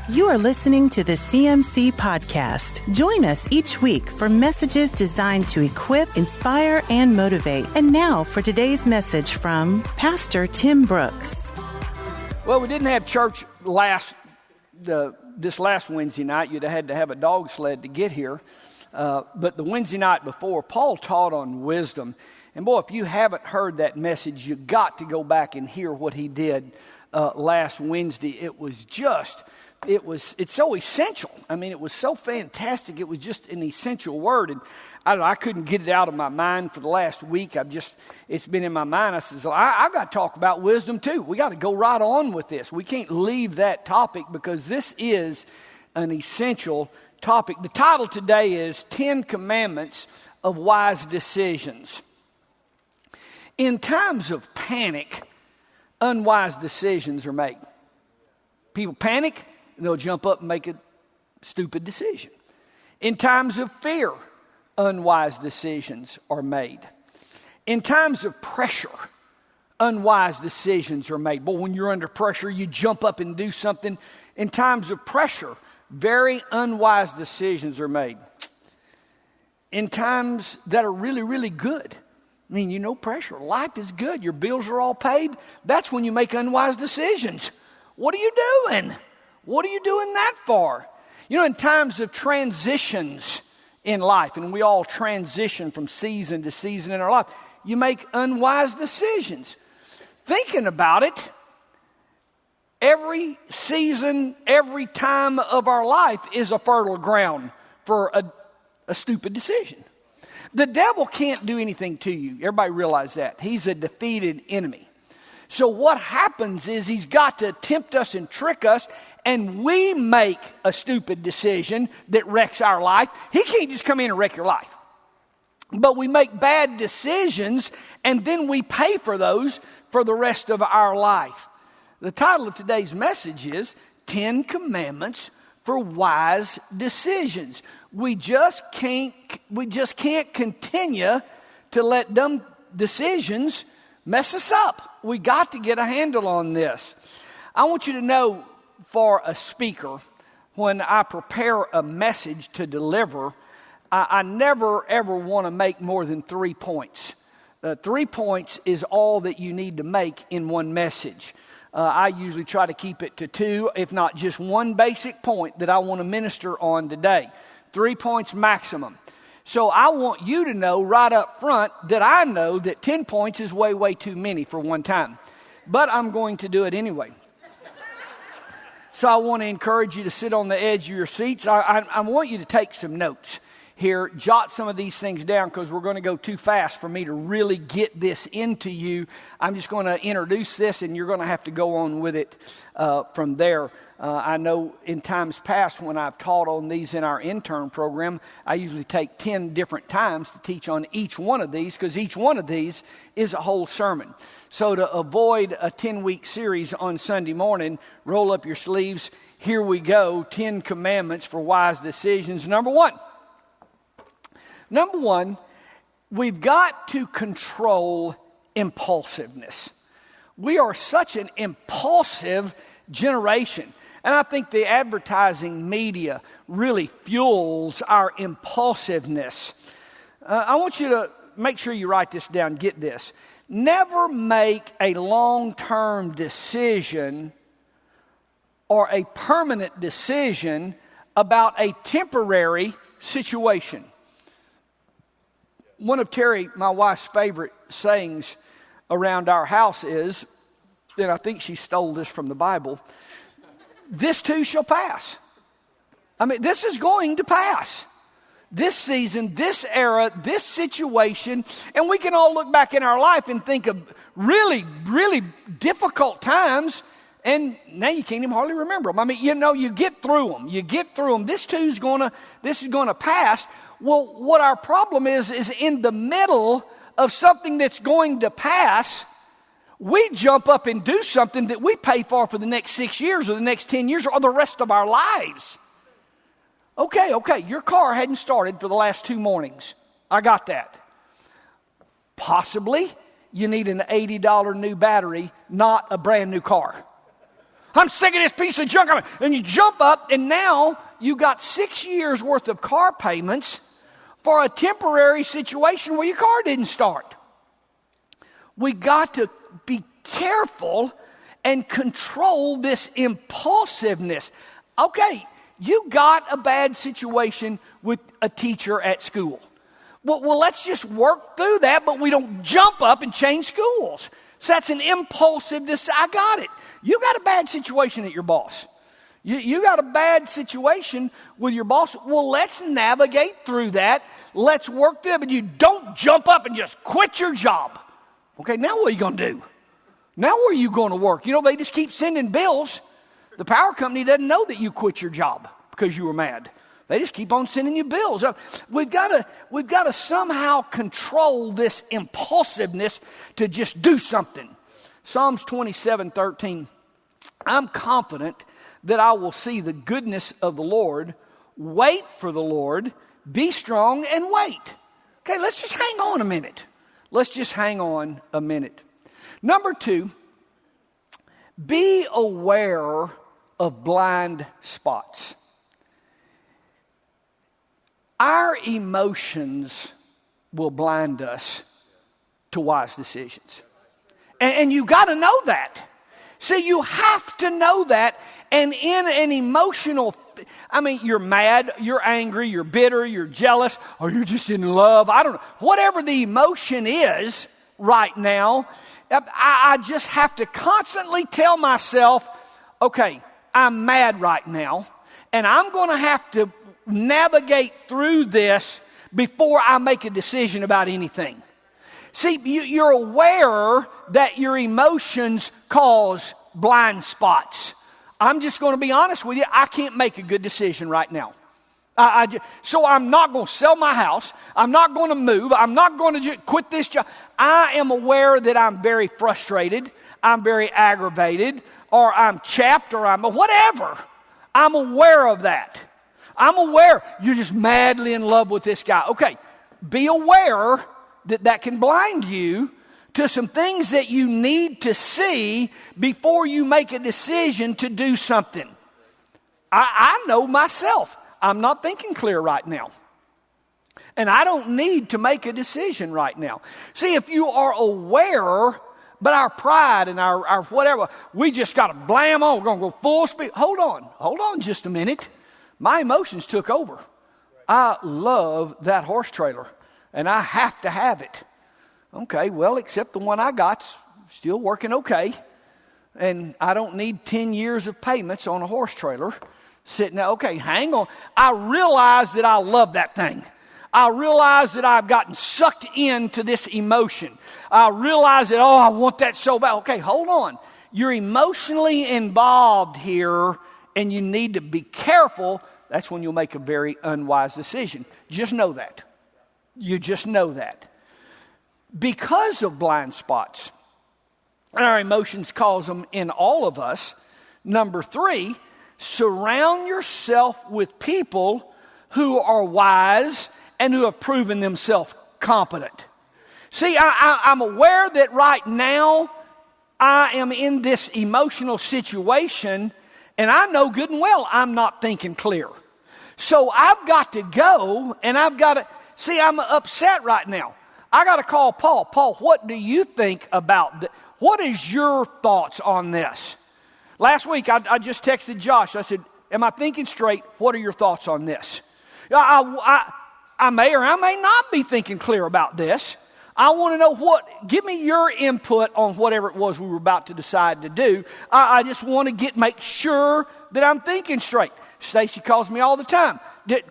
You are listening to the CMC Podcast. Join us each week for messages designed to equip, inspire, and motivate. And now for today's message from Pastor Tim Brooks. Well, we didn't have church this last Wednesday night. You'd have had to have a dog sled to get here. But the Wednesday night before, Paul taught on wisdom. And boy, if you haven't heard that message, you got to go back and hear what he did last Wednesday. It's so essential. I mean, it was so fantastic. It was just an essential word. And I couldn't get it out of my mind for the last week. It's been in my mind. I said, I got to talk about wisdom too. We got to go right on with this. We can't leave that topic because this is an essential topic. The title today is 10 Commandments of Wise Decisions. In times of panic, unwise decisions are made. People panic, and they'll jump up and make a stupid decision. In times of fear, unwise decisions are made. In times of pressure, unwise decisions are made. But when you're under pressure, you jump up and do something. In times of pressure, very unwise decisions are made. In times that are really, really good, pressure. Life is good. Your bills are all paid. That's when you make unwise decisions. What are you doing? What are you doing that for? In times of transitions in life, and we all transition from season to season in our life, you make unwise decisions. Thinking about it, every season, every time of our life is a fertile ground for a stupid decision. The devil can't do anything to you. Everybody realize that. He's a defeated enemy. So what happens is he's got to tempt us and trick us, and we make a stupid decision that wrecks our life. He can't just come in and wreck your life. But we make bad decisions, and then we pay for those for the rest of our life. The title of today's message is 10 Commandments for Wise Decisions. We just can't continue to let dumb decisions mess us up. We got to get a handle on this. I want you to know, for a speaker, when I prepare a message to deliver, I never ever want to make more than 3 points. 3 points is all that you need to make in one message. I usually try to keep it to 2, if not just one basic point that I want to minister on today. 3 points maximum. So I want you to know right up front that I know that 10 points is way, way too many for one time. But I'm going to do it anyway. So I want to encourage you to sit on the edge of your seats. I want you to take some notes here. Jot some of these things down because we're going to go too fast for me to really get this into you. I'm just going to introduce this and you're going to have to go on with it from there. I know in times past when I've taught on these in our intern program, I usually take 10 different times to teach on each one of these because each one of these is a whole sermon. So to avoid a 10-week series on Sunday morning, roll up your sleeves. Here we go. 10 Commandments for Wise Decisions. Number one, we've got to control impulsiveness. We are such an impulsive generation. And I think the advertising media really fuels our impulsiveness. I want you to make sure you write this down. Get this. Never make a long-term decision or a permanent decision about a temporary situation. One of Terry, my wife's favorite sayings around our house is, and I think she stole this from the Bible, this too shall pass. This is going to pass. This season, this era, this situation, and we can all look back in our life and think of really, really difficult times, and now you can't even hardly remember them. You get through them. This is going to pass. Well, what our problem is in the middle of something that's going to pass, we jump up and do something that we pay for the next 6 years or the next 10 years or the rest of our lives. Okay, your car hadn't started for the last 2 mornings. I got that. Possibly you need an $80 new battery, not a brand new car. I'm sick of this piece of junk. And you jump up, and now you got 6 years worth of car payments for a temporary situation where your car didn't start. We got to be careful and control this impulsiveness. Okay, you got a bad situation with a teacher at school. Well, let's just work through that, but we don't jump up and change schools. So that's an impulsive decision. I got it. You got a bad situation at your boss. You got a bad situation with your boss. Well, let's navigate through that. Let's work through it. But you don't jump up and just quit your job. Okay, now what are you going to do? Now where are you going to work? You know, they just keep sending bills. The power company doesn't know that you quit your job because you were mad. They just keep on sending you bills. We've got to somehow control this impulsiveness to just do something. Psalms 27:13. I'm confident that I will see the goodness of the Lord. Wait for the Lord. Be strong and wait. Okay, let's just hang on a minute. Let's just hang on a minute. Number 2, be aware of blind spots. Our emotions will blind us to wise decisions. And you got to know that. See, you have to know that. And in an emotional, you're mad, you're angry, you're bitter, you're jealous, or you're just in love. I don't know. Whatever the emotion is right now, I just have to constantly tell myself, okay, I'm mad right now, and I'm going to have to navigate through this before I make a decision about anything. See, you're aware that your emotions cause blind spots. I'm just going to be honest with you. I can't make a good decision right now. So I'm not going to sell my house. I'm not going to move. I'm not going to quit this job. I am aware that I'm very frustrated. I'm very aggravated, or I'm chapped, or I'm whatever. I'm aware of that. I'm aware you're just madly in love with this guy. Okay, be aware that can blind you to some things that you need to see before you make a decision to do something. I know myself. I'm not thinking clear right now. And I don't need to make a decision right now. See, if you are aware, but our pride and our whatever, we just got to blam on. We're going to go full speed. Hold on just a minute. My emotions took over. I love that horse trailer, and I have to have it. Okay, well, except the one I got's still working okay. And I don't need 10 years of payments on a horse trailer sitting there. Okay, hang on. I realize that I love that thing. I realize that I've gotten sucked into this emotion. I realize that, I want that so bad. Okay, hold on. You're emotionally involved here, and you need to be careful. That's when you'll make a very unwise decision. Just know that. You just know that. Because of blind spots, and our emotions cause them in all of us. Number 3, surround yourself with people who are wise and who have proven themselves competent. See, I'm aware that right now I am in this emotional situation, and I know good and well I'm not thinking clear. So I've got to go, and I've got to, see, I'm upset right now. I got to call Paul. Paul, what do you think about this? What is your thoughts on this? Last week, I just texted Josh. I said, am I thinking straight? What are your thoughts on this? I may or I may not be thinking clear about this. I want to know give me your input on whatever it was we were about to decide to do. I just want to make sure that I'm thinking straight. Stacy calls me all the time.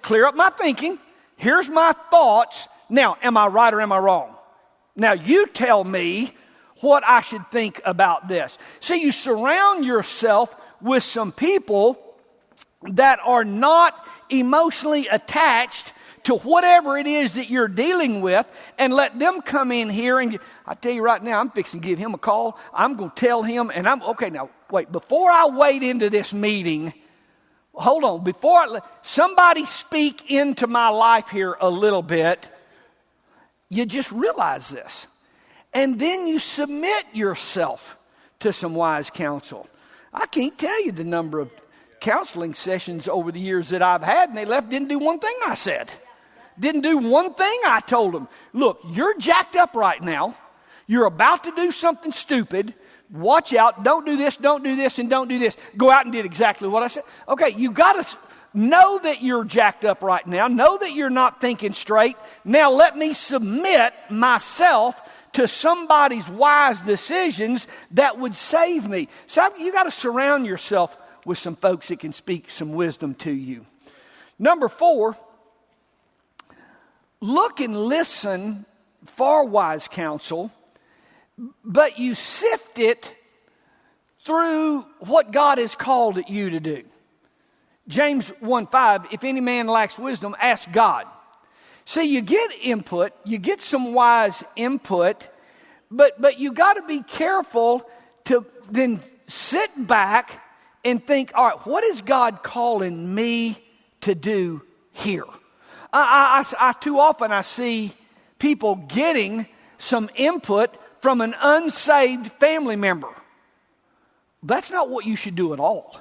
Clear up my thinking. Here's my thoughts. Now, am I right or am I wrong? Now, you tell me what I should think about this. See, you surround yourself with some people that are not emotionally attached to whatever it is that you're dealing with, and let them come in here. And I tell you right now, I'm fixing to give him a call. I'm going to tell him, and okay, now, wait, before I wade into this meeting, hold on, somebody speak into my life here a little bit. You just realize this. And then you submit yourself to some wise counsel. I can't tell you the number of counseling sessions over the years that I've had, and they left, didn't do one thing I said. Didn't do one thing I told them. Look, you're jacked up right now. You're about to do something stupid. Watch out. Don't do this, and don't do this. Go out and did exactly what I said. Okay, you got to know that you're jacked up right now. Know that you're not thinking straight. Now let me submit myself to somebody's wise decisions that would save me. So you got to surround yourself with some folks that can speak some wisdom to you. Number 4, look and listen for wise counsel, but you sift it through what God has called you to do. James 1:5, if any man lacks wisdom, ask God. See, you get input, you get some wise input, but you got to be careful to then sit back and think, all right, what is God calling me to do here? I too often I see people getting some input from an unsaved family member. That's not what you should do at all.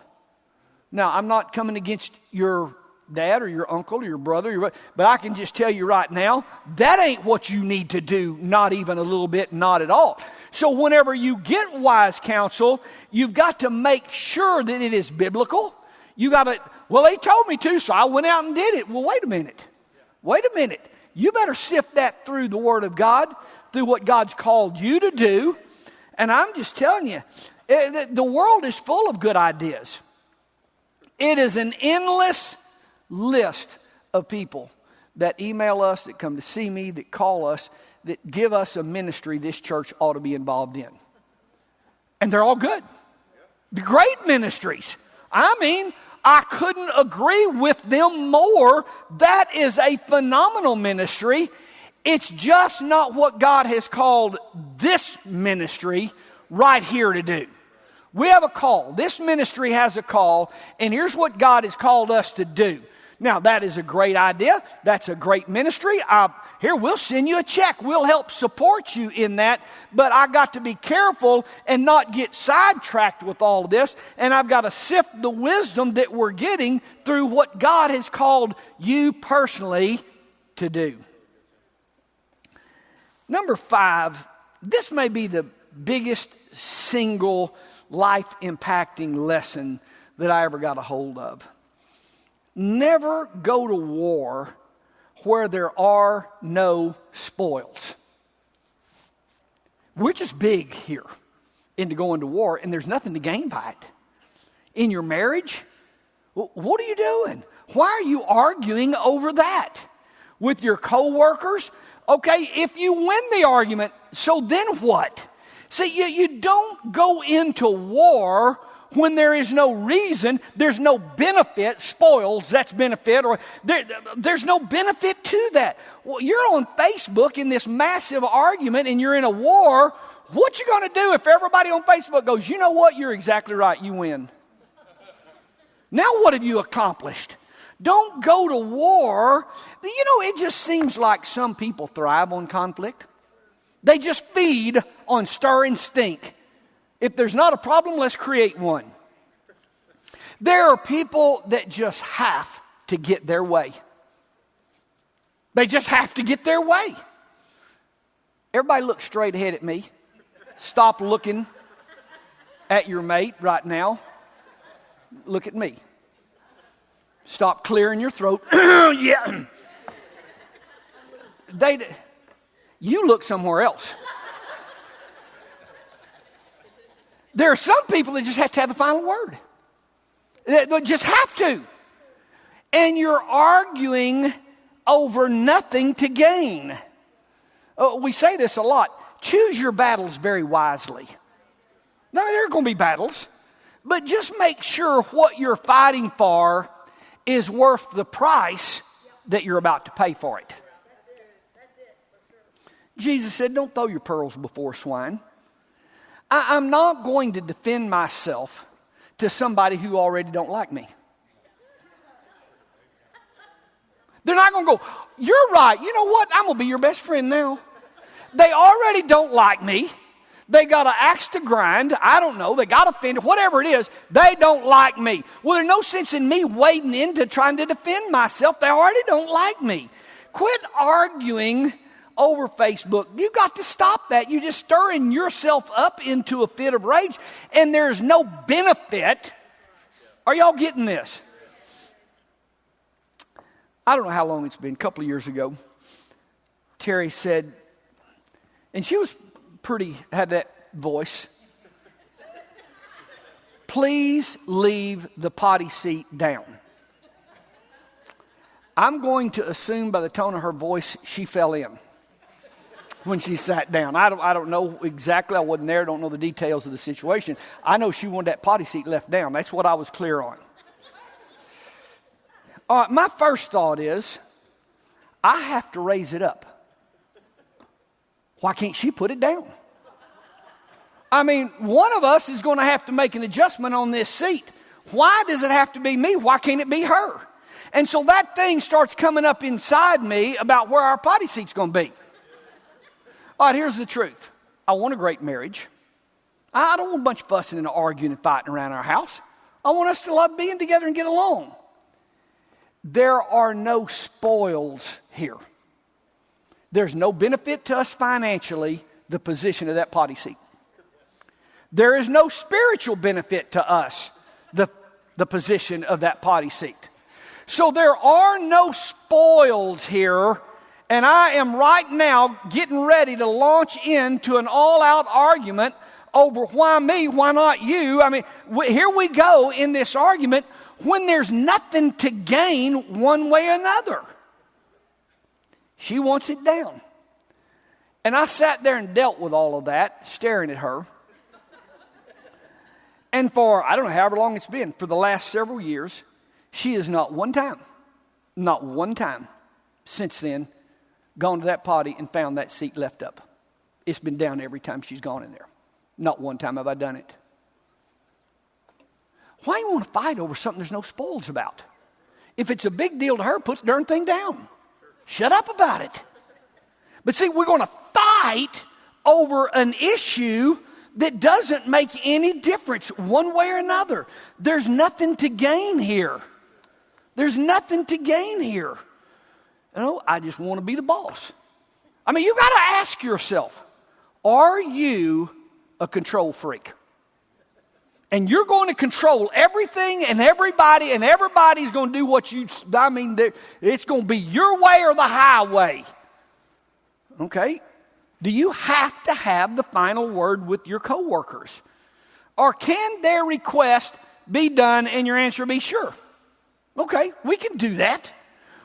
Now, I'm not coming against your dad or your uncle or your brother, but I can just tell you right now, that ain't what you need to do, not even a little bit, not at all. So whenever you get wise counsel, you've got to make sure that it is biblical. You got to, well, they told me to, so I went out and did it. Well, wait a minute. You better sift that through the Word of God, through what God's called you to do. And I'm just telling you, the world is full of good ideas. It is an endless list of people that email us, that come to see me, that call us, that give us a ministry this church ought to be involved in. And they're all good. Great ministries. I mean, I couldn't agree with them more. That is a phenomenal ministry. It's just not what God has called this ministry right here to do. We have a call. This ministry has a call, and here's what God has called us to do. Now, that is a great idea. That's a great ministry. Here, we'll send you a check. We'll help support you in that. But I got to be careful and not get sidetracked with all of this. And I've got to sift the wisdom that we're getting through what God has called you personally to do. Number 5, this may be the biggest single life-impacting lesson that I ever got a hold of. Never go to war where there are no spoils. We're just big here into going to war, and there's nothing to gain by it. In your marriage, what are you doing? Why are you arguing over that? With your coworkers? Okay, if you win the argument, so then what? See, you don't go into war when there is no reason, there's no benefit, spoils, that's benefit, or there's no benefit to that. Well, you're on Facebook in this massive argument and you're in a war. What you going to do if everybody on Facebook goes, you know what, you're exactly right, you win. Now what have you accomplished? Don't go to war. It just seems like some people thrive on conflict. They just feed on stir and stink. If there's not a problem, let's create one. There are people that just have to get their way. They just have to get their way. Everybody look straight ahead at me. Stop looking at your mate right now. Look at me. Stop clearing your throat. Yeah. You look somewhere else. There are some people that just have to have the final word. They just have to. And you're arguing over nothing to gain. We say this a lot. Choose your battles very wisely. Now, there are going to be battles, but just make sure what you're fighting for is worth the price that you're about to pay for it. Jesus said, don't throw your pearls before swine. I'm not going to defend myself to somebody who already don't like me. They're not going to go, you're right, you know what, I'm going to be your best friend now. They already don't like me. They got an axe to grind. I don't know. They got offended. Whatever it is, they don't like me. Well, there's no sense in me wading into trying to defend myself. They already don't like me. Quit arguing over Facebook. You got to stop that. You're just stirring yourself up into a fit of rage, and there's no benefit. Are y'all getting this? I don't know how long it's been, a couple of years ago. Terry said, and she was had that voice, please leave the potty seat down. I'm going to assume by the tone of her voice, she fell in when she sat down. I don't know exactly. I wasn't there. Don't know the details of the situation. I know she wanted that potty seat left down. That's what I was clear on. All right, my first thought is, I have to raise it up. Why can't she put it down? I mean, one of us is going to have to make an adjustment on this seat. Why does it have to be me? Why can't it be her? And so that thing starts coming up inside me about where our potty seat's going to be. All right, here's the truth. I want a great marriage. I don't want a bunch of fussing and arguing and fighting around our house. I want us to love being together and get along. There are no spoils here. There's no benefit to us financially, the position of that potty seat. There is no spiritual benefit to us, the position of that potty seat. So there are no spoils here, and I am right now getting ready to launch into an all-out argument over why me, why not you. I mean, here we go in this argument when there's nothing to gain one way or another. She wants it down. And I sat there and dealt with all of that, staring at her. And for, I don't know however long it's been, for the last several years, she has not one time since then gone to that potty and found that seat left up. It's been down every time she's gone in there. Not one time have I done it. Why do you want to fight over something there's no spoils about? If it's a big deal to her, put the darn thing down. Shut up about it. But see, we're going to fight over an issue that doesn't make any difference one way or another. There's nothing to gain here. There's nothing to gain here. You know, I just want to be the boss. I mean, you got to ask yourself, are you a control freak? And you're going to control everything and everybody, and everybody's going to do what you, I mean, it's going to be your way or the highway. Okay? Do you have to have the final word with your coworkers? Or can their request be done and your answer be sure? Okay, we can do that.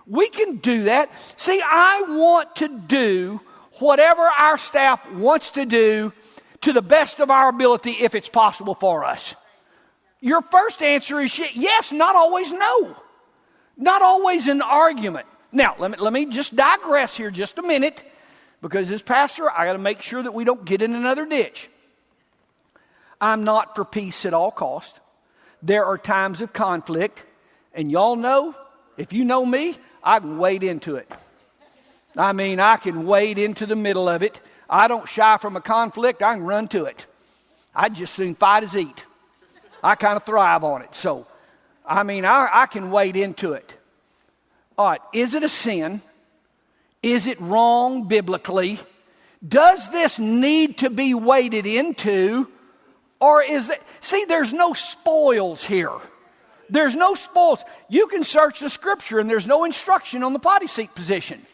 We can do that. See, I want to do whatever our staff wants to do to the best of our ability if it's possible for us. Your first answer is yes, not always no. Not always an argument. Now, let me just digress here just a minute, because as pastor, I got to make sure that we don't get in another ditch. I'm not for peace at all cost. There are times of conflict, and y'all know, if you know me, I can wade into it. I mean, I can wade into the middle of it. I don't shy from a conflict. I can run to it. I'd just soon fight as eat. I kind of thrive on it. So, I mean, I can wade into it. All right, is it a sin? Is it wrong biblically? Does this need to be waded into? Or is it, see, there's no spoils here. There's no spoils. You can search the scripture and there's no instruction on the potty seat position.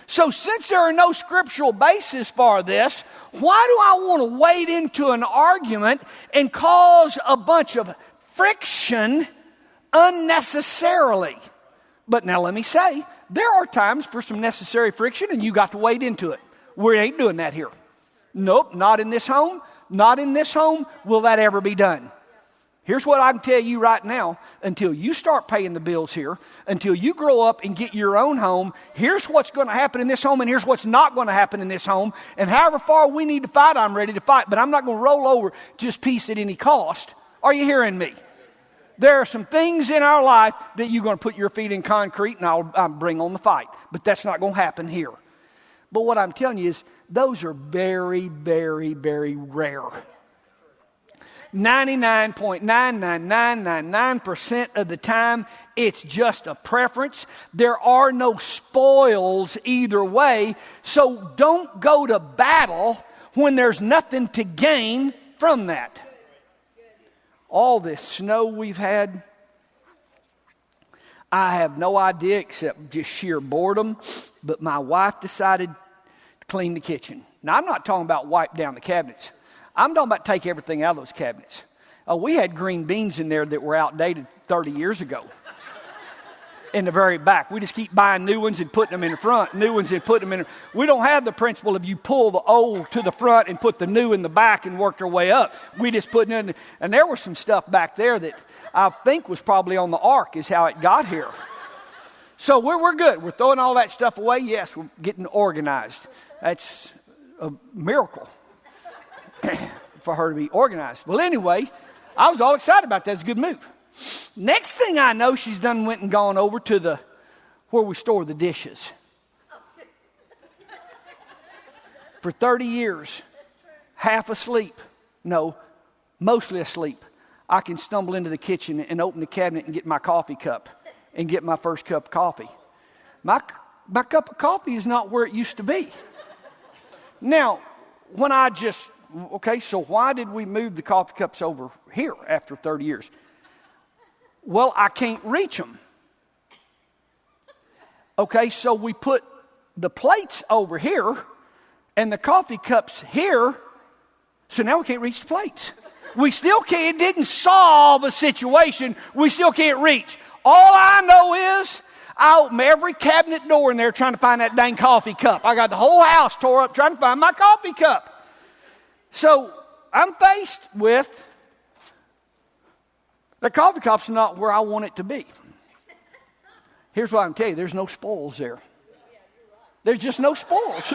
So since there are no scriptural basis for this, why do I want to wade into an argument and cause a bunch of friction unnecessarily? But now let me say, there are times for some necessary friction and you got to wade into it. We ain't doing that here. Nope, not in this home. Not in this home will that ever be done. Here's what I can tell you right now. Until you start paying the bills here, until you grow up and get your own home, here's what's going to happen in this home and here's what's not going to happen in this home. And however far we need to fight, I'm ready to fight. But I'm not going to roll over just peace at any cost. Are you hearing me? There are some things in our life that you're going to put your feet in concrete and I'll bring on the fight. But that's not going to happen here. But what I'm telling you is those are very, very, very rare. 99.99999% of the time, it's just a preference. There are no spoils either way. So don't go to battle when there's nothing to gain from that. All this snow we've had, I have no idea except just sheer boredom, but my wife decided to clean the kitchen. Now, I'm not talking about wipe down the cabinets. I'm talking about take everything out of those cabinets. We had green beans in there that were outdated 30 years ago. In the very back. We just keep buying new ones and putting them in the front. New ones and putting them in. We don't have the principle of you pull the old to the front and put the new in the back and work their way up. We just put it in. And there was some stuff back there that I think was probably on the ark is how it got here. So we're good. We're throwing all that stuff away. Yes, we're getting organized. That's a miracle for her to be organized. Well, anyway, I was all excited about that. It's a good move. Next thing I know, she's done went and gone over to where we store the dishes. For 30 years, half asleep, no, mostly asleep, I can stumble into the kitchen and open the cabinet and get my coffee cup and get my first cup of coffee. My cup of coffee is not where it used to be. Now, so why did we move the coffee cups over here after 30 years? Well, I can't reach them. Okay, so we put the plates over here and the coffee cups here. So now we can't reach the plates. We still can't, it didn't solve a situation. We still can't reach. All I know is I open every cabinet door in there trying to find that dang coffee cup. I got the whole house tore up trying to find my coffee cup. So I'm faced with the coffee cup's not where I want it to be. Here's what I'm telling you. There's no spoils there. There's just no spoils.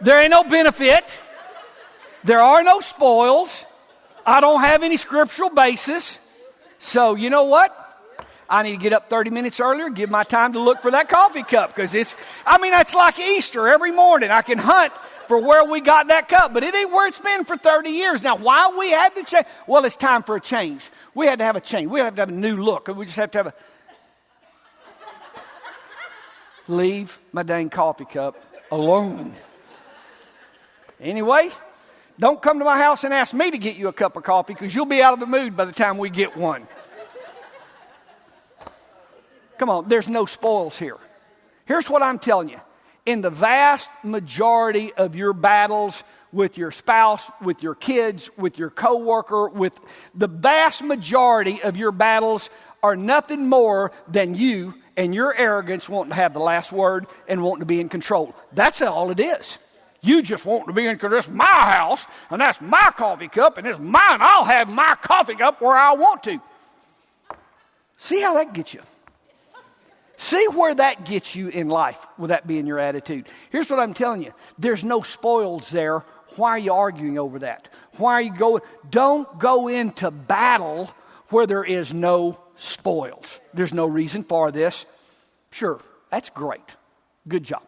There ain't no benefit. There are no spoils. I don't have any scriptural basis. So you know what? I need to get up 30 minutes earlier, give my time to look for that coffee cup. Because that's like Easter every morning. I can hunt for where we got that cup, but it ain't where it's been for 30 years. Now, why we had to change? Well, it's time for a change. We had to have a change. We have to have a new look. We just have to have leave my dang coffee cup alone. Anyway, don't come to my house and ask me to get you a cup of coffee because you'll be out of the mood by the time we get one. Come on, there's no spoils here. Here's what I'm telling you. In the vast majority of your battles with your spouse, with your kids, with your coworker, with the vast majority of your battles are nothing more than you and your arrogance wanting to have the last word and wanting to be in control. That's all it is. You just want to be in control. It's my house, and that's my coffee cup, and it's mine. I'll have my coffee cup where I want to. See how that gets you. See where that gets you in life with that being your attitude. Here's what I'm telling you. There's no spoils there. Why are you arguing over that? Why are you going? Don't go into battle where there is no spoils. There's no reason for this. Sure, that's great. Good job.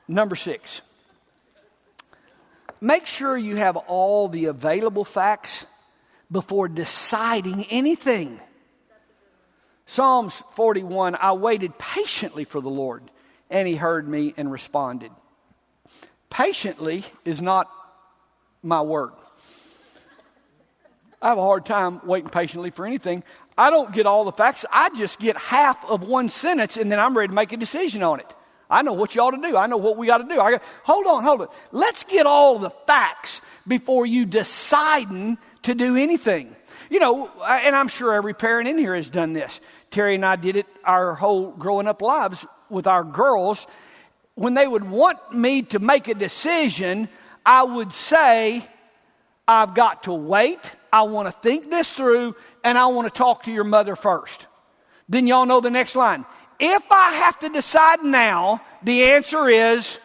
Number 6. Make sure you have all the available facts before deciding anything. Psalms 41, I waited patiently for the Lord, and he heard me and responded. Patiently is not my word. I have a hard time waiting patiently for anything. I don't get all the facts. I just get half of one sentence, and then I'm ready to make a decision on it. I know what you ought to do. I know what we got to do. Hold on. Let's get all the facts before you deciding to do anything. You know, and I'm sure every parent in here has done this. Terry and I did it our whole growing up lives with our girls. When they would want me to make a decision, I would say, I've got to wait. I want to think this through, and I want to talk to your mother first. Then y'all know the next line. If I have to decide now, the answer is,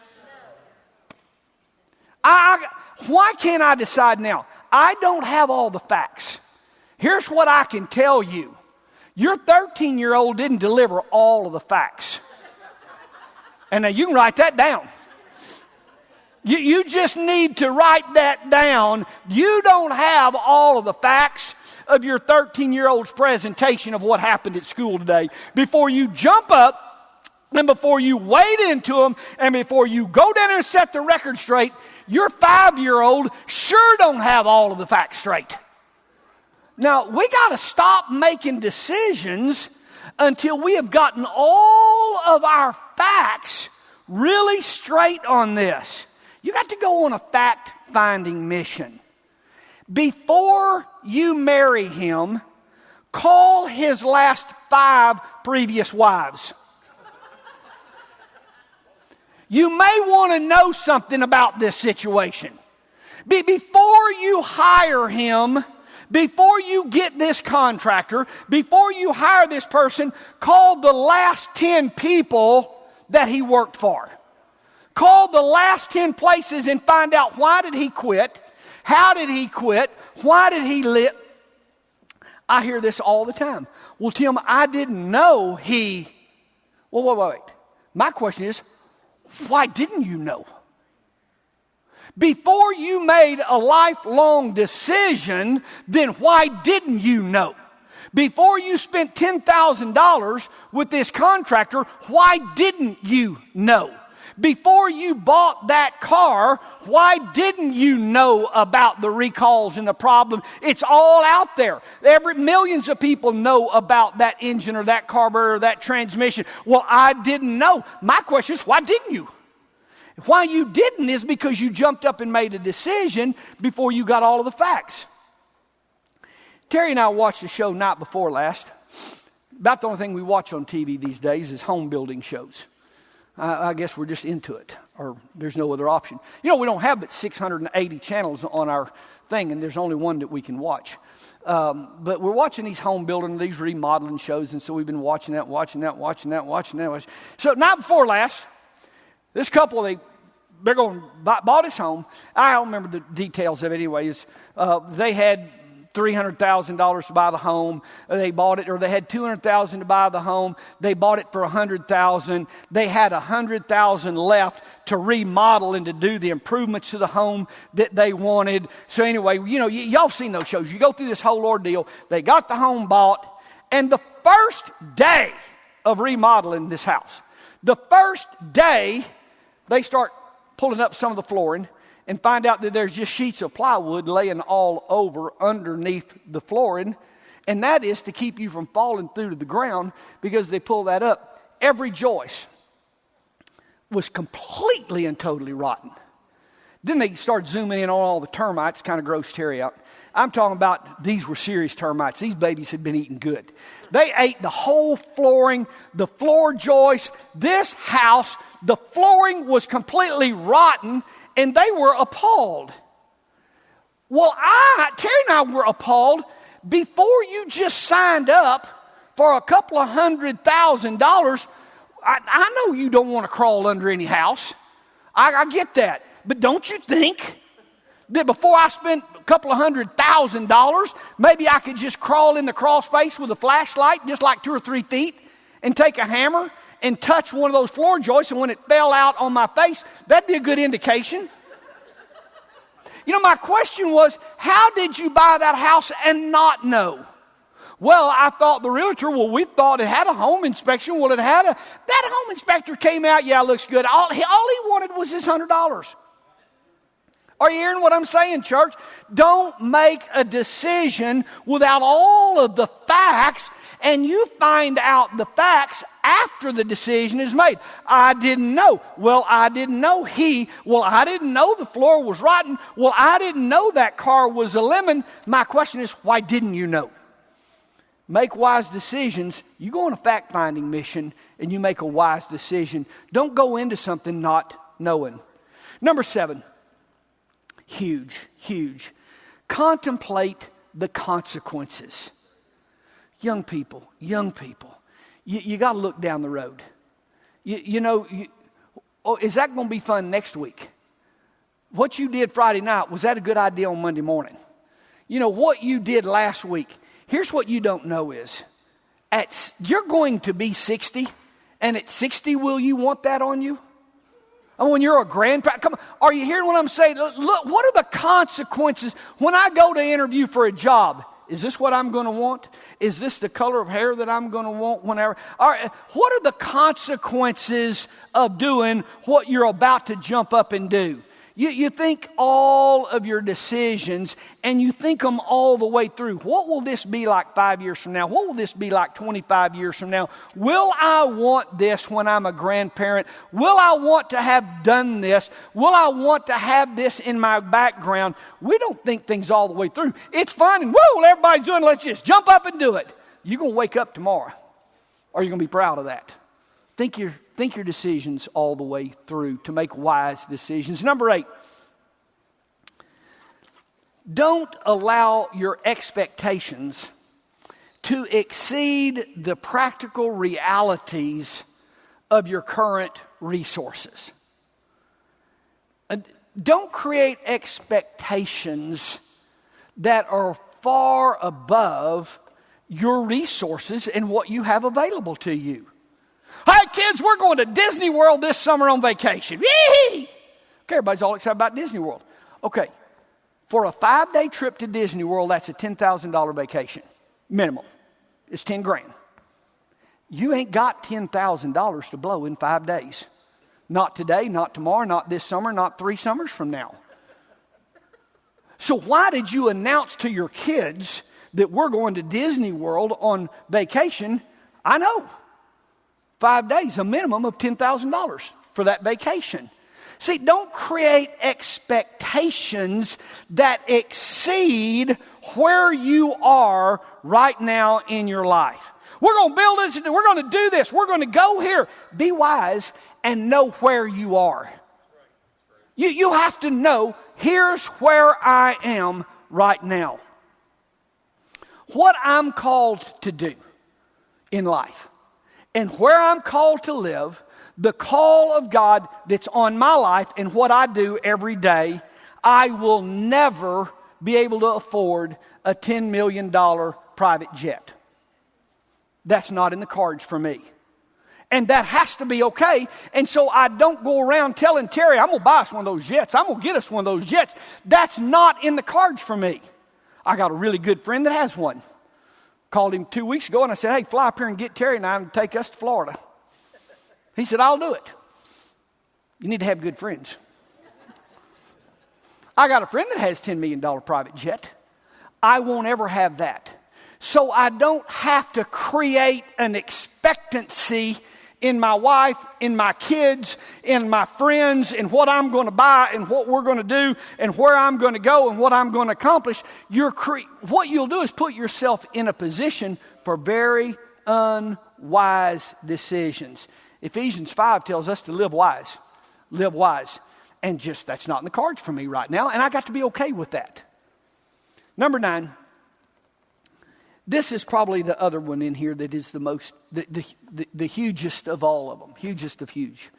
why can't I decide now? I don't have all the facts. Here's what I can tell you. Your 13-year-old didn't deliver all of the facts. And now you can write that down. You just need to write that down. You don't have all of the facts of your 13-year-old's presentation of what happened at school today before you jump up and before you wade into them and before you go down and set the record straight. Your 5-year-old sure don't have all of the facts straight. Now, we got to stop making decisions until we have gotten all of our facts really straight on this. You got to go on a fact-finding mission. Before you marry him, call his last 5 previous wives. You may want to know something about this situation. Before you hire him, before you get this contractor, before you hire this person, call the last 10 people that he worked for. Call the last 10 places and find out, why did he quit? How did he quit? Why did he leave? I hear this all the time. Well, Tim, I didn't know he... Well, wait. My question is, why didn't you know? Before you made a lifelong decision, then why didn't you know? Before you spent $10,000 with this contractor, why didn't you know? Before you bought that car, why didn't you know about the recalls and the problem? It's all out there. Millions of people know about that engine or that carburetor or that transmission. Well, I didn't know. My question is, why didn't you? Why you didn't is because you jumped up and made a decision before you got all of the facts. Terry and I watched a show night before last. About the only thing we watch on TV these days is home building shows. I guess we're just into it, or there's no other option. You know, we don't have but 680 channels on our thing, and there's only one that we can watch. But we're watching these home building, these remodeling shows, and so we've been watching that. So night before last, this couple, they're going bought his home. I don't remember the details of it anyways. They had $300,000 to buy the home. They bought it, or they had $200,000 to buy the home. They bought it for $100,000. They had $100,000 left to remodel and to do the improvements to the home that they wanted. So anyway, you know, y'all seen those shows. You go through this whole ordeal. They got the home bought, and the first day of remodeling this house, the first day, they start pulling up some of the flooring and find out that there's just sheets of plywood laying all over underneath the flooring. And that is to keep you from falling through to the ground, because they pull that up. Every joist was completely and totally rotten. Then they start zooming in on all the termites, kind of gross Terry out. I'm talking about, these were serious termites. These babies had been eating good. They ate the whole flooring, the floor joist. This house, the flooring was completely rotten, and they were appalled. Well, Terry and I were appalled before you just signed up for a couple of $100,000. I know you don't want to crawl under any house. I get that. But don't you think that before I spent a couple of $100,000, maybe I could just crawl in the crawl space with a flashlight, just like 2 or 3 feet, and take a hammer and touch one of those floor joists, and when it fell out on my face, that'd be a good indication. You know, my question was, how did you buy that house and not know? Well, I thought the realtor, we thought it had a home inspection. Well, that home inspector came out, yeah, it looks good. All he wanted was his $100. Are you hearing what I'm saying, church? Don't make a decision without all of the facts, and you find out the facts after the decision is made. I didn't know. Well, I didn't know Well, I didn't know the floor was rotten. Well, I didn't know that car was a lemon. My question is, why didn't you know? Make wise decisions. You go on a fact-finding mission, and you make a wise decision. Don't go into something not knowing. Number 7. Huge. Contemplate the consequences. Young people, you got to look down the road. Is that going to be fun next week? What you did Friday night, was that a good idea on Monday morning? You know, what you did last week. Here's what you don't know is, You're going to be 60, and at 60, will you want that on you? And when you're a grandparent, come on, are you hearing what I'm saying? Look, what are the consequences when I go to interview for a job? Is this what I'm going to want? Is this the color of hair that I'm going to want whenever? All right, what are the consequences of doing what you're about to jump up and do? You think all of your decisions and you think them all the way through. What will this be like 5 years from now? What will this be like 25 years from now? Will I want this when I'm a grandparent? Will I want to have done this? Will I want to have this in my background? We don't think things all the way through. It's fun and woo, everybody's doing it. Let's just jump up and do it. You're going to wake up tomorrow. Are you going to be proud of that? Think your decisions all the way through to make wise decisions. Number 8, don't allow your expectations to exceed the practical realities of your current resources. Don't create expectations that are far above your resources and what you have available to you. Hey kids, we're going to Disney World this summer on vacation. Yee! Okay, everybody's all excited about Disney World. Okay, for a 5-day trip to Disney World, that's a $10,000 vacation. Minimum. It's $10,000. You ain't got $10,000 to blow in 5 days. Not today, not tomorrow, not this summer, not 3 summers from now. So why did you announce to your kids that we're going to Disney World on vacation? I know. 5 days, a minimum of $10,000 for that vacation. See, don't create expectations that exceed where you are right now in your life. We're going to build this, we're going to do this, we're going to go here. Be wise and know where you are. You have to know, here's where I am right now. What I'm called to do in life. And where I'm called to live, the call of God that's on my life and what I do every day, I will never be able to afford a $10 million private jet. That's not in the cards for me. And that has to be okay. And so I don't go around telling Terry, I'm going to buy us one of those jets. I'm going to get us one of those jets. That's not in the cards for me. I got a really good friend that has one. Called him 2 weeks ago and I said, hey, fly up here and get Terry and I and take us to Florida. He said, I'll do it. You need to have good friends. I got a friend that has $10 million private jet. I won't ever have that. So I don't have to create an expectancy in my wife, in my kids, in my friends, in what I'm going to buy and what we're going to do and where I'm going to go and what I'm going to accomplish. What you'll do is put yourself in a position for very unwise decisions. Ephesians 5 tells us to live wise. Live wise. And just that's not in the cards for me right now. And I got to be okay with that. Number 9. This is probably the other one in here that is the hugest of all of them. Hugest of huge.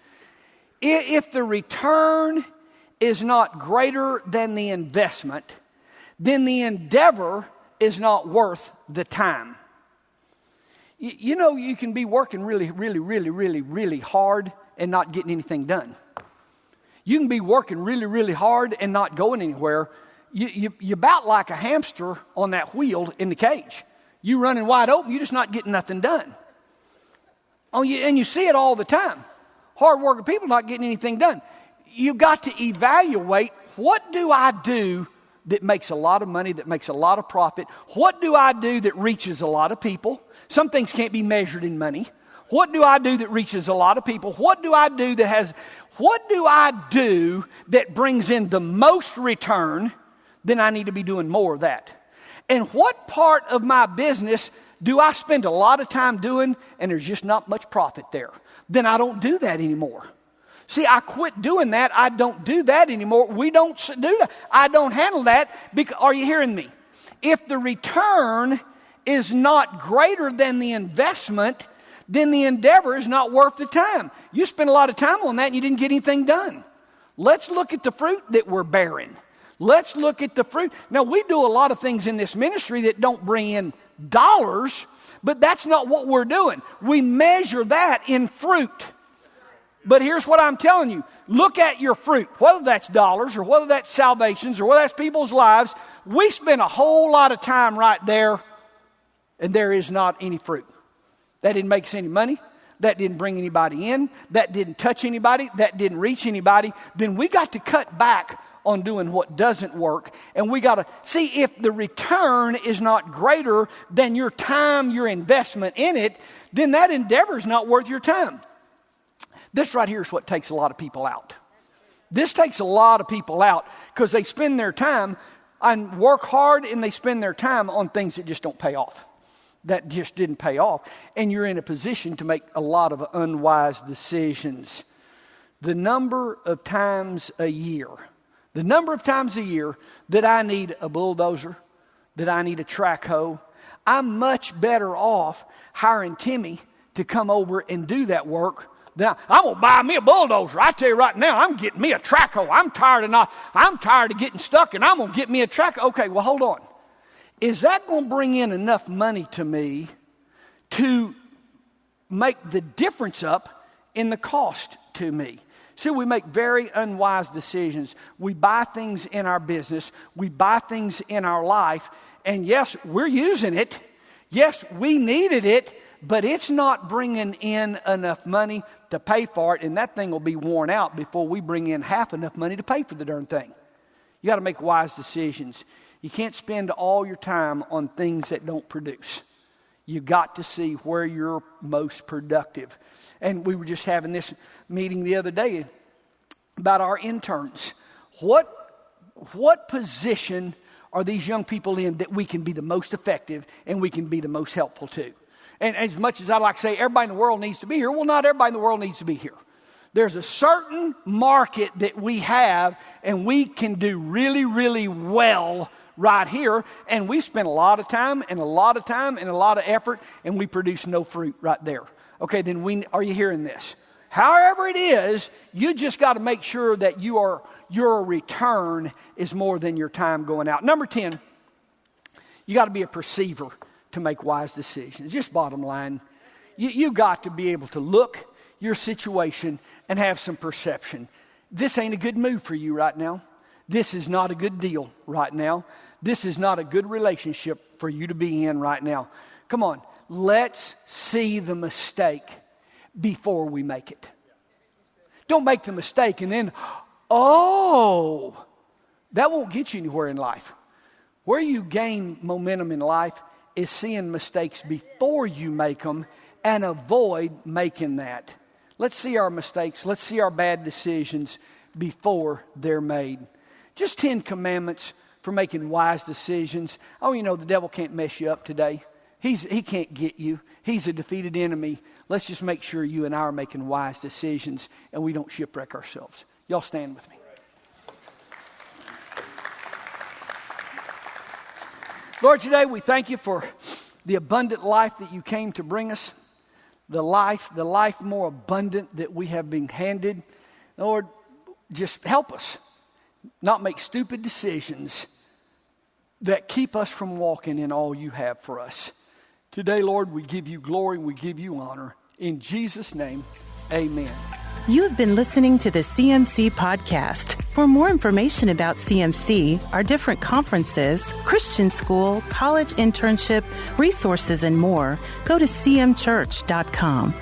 If the return is not greater than the investment, then the endeavor is not worth the time. You know, you can be working really hard and not getting anything done. You can be working really hard and not going anywhere. You're about like a hamster on that wheel in the cage. You running wide open, you're just not getting nothing done. And you see it all the time. Hard-working people not getting anything done. You've got to evaluate, what do I do that makes a lot of money, that makes a lot of profit? What do I do that reaches a lot of people? Some things can't be measured in money. What do I do that reaches a lot of people? What do I do that brings in the most return? Then I need to be doing more of that. And what part of my business do I spend a lot of time doing and there's just not much profit there? Then I don't do that anymore. See, I quit doing that. I don't do that anymore. We don't do that. I don't handle that. Are you hearing me? If the return is not greater than the investment, then the endeavor is not worth the time. You spend a lot of time on that and you didn't get anything done. Let's look at the fruit that we're bearing. Let's look at the fruit. Now, we do a lot of things in this ministry that don't bring in dollars, but that's not what we're doing. We measure that in fruit. But here's what I'm telling you. Look at your fruit, whether that's dollars or whether that's salvations or whether that's people's lives. We spend a whole lot of time right there, and there is not any fruit. That didn't make us any money. That didn't bring anybody in. That didn't touch anybody. That didn't reach anybody. Then we got to cut back on doing what doesn't work. And we got to see if the return is not greater than your time, your investment in it, then that endeavor is not worth your time. This right here is what takes a lot of people out. This takes a lot of people out because they spend their time and work hard, and they spend their time on things that just don't pay off. That just didn't pay off. And you're in a position to make a lot of unwise decisions. The number of times a year that I need a bulldozer, that I need a track hoe, I'm much better off hiring Timmy to come over and do that work. Now, I'm going to buy me a bulldozer. I tell you right now, I'm getting me a track hoe. I'm tired of getting stuck, and I'm going to get me a track hoe. Okay, well, hold on. Is that going to bring in enough money to me to make the difference up in the cost to me? See, we make very unwise decisions. We buy things in our business. We buy things in our life. And yes, we're using it. Yes, we needed it. But it's not bringing in enough money to pay for it. And that thing will be worn out before we bring in half enough money to pay for the darn thing. You got to make wise decisions. You can't spend all your time on things that don't produce. You got to see where you're most productive. And we were just having this meeting the other day about our interns. What position are these young people in that we can be the most effective and we can be the most helpful to? And as much as I like to say everybody in the world needs to be here, well, not everybody in the world needs to be here. There's a certain market that we have, and we can do really, really well right here. And we spend a lot of time and a lot of effort, and we produce no fruit right there. Okay, then are you hearing this? However it is, you just got to make sure that your return is more than your time going out. Number 10, you got to be a perceiver to make wise decisions. Just bottom line, you got to be able to look your situation and have some perception. This ain't a good move for you right now. This is not a good deal right now. This is not a good relationship for you to be in right now. Come on, let's see the mistake before we make it. Don't make the mistake and then, that won't get you anywhere in life. Where you gain momentum in life is seeing mistakes before you make them and avoid making that. Let's see our mistakes. Let's see our bad decisions before they're made. Just 10 commandments for making wise decisions. Oh, you know, the devil can't mess you up today. He can't get you. He's a defeated enemy. Let's just make sure you and I are making wise decisions and we don't shipwreck ourselves. Y'all stand with me. Lord, today we thank you for the abundant life that you came to bring us. The life more abundant that we have been handed. Lord, just help us not make stupid decisions that keep us from walking in all you have for us. Today, Lord, we give you glory, we give you honor. In Jesus' name, amen. You have been listening to the CMC Podcast. For more information about CMC, our different conferences, Christian school, college internship, resources, and more, go to cmchurch.com.